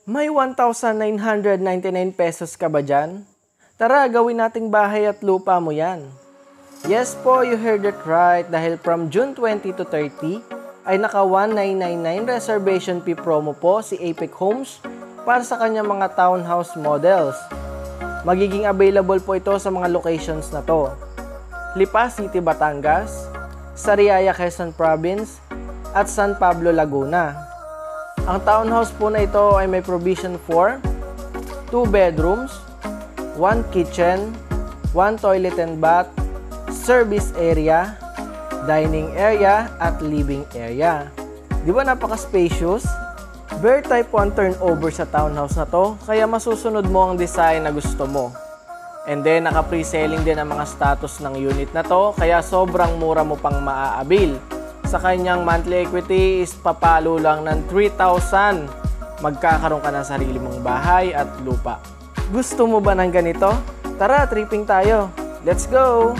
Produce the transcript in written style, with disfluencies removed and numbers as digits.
May 1,999 pesos ka ba dyan? Tara, gawin nating bahay at lupa mo yan. Yes po, you heard it right dahil from June 20 to 30 ay naka 1,999 reservation fee promo po si Apex Homes para sa kanyang mga townhouse models. Magiging available po ito sa mga locations na to: Lipa City, Batangas, Sariaya, Quezon Province, at San Pablo, Laguna. Ang townhouse po na ito ay may provision for 2 bedrooms, 1 kitchen, 1 toilet and bath, service area, dining area, at living area. Di ba napaka-spacious? Very type 1 turnover sa townhouse na to, kaya masusunod mo ang design na gusto mo. And then, naka-pre-selling din ang mga status ng unit na to, kaya sobrang mura mo pang maaabil. Sa kanyang monthly equity is papalo lang ng 3,000. Magkakaroon ka ng sarili mong bahay at lupa. Gusto mo ba ng ganito? Tara, tripping tayo. Let's go!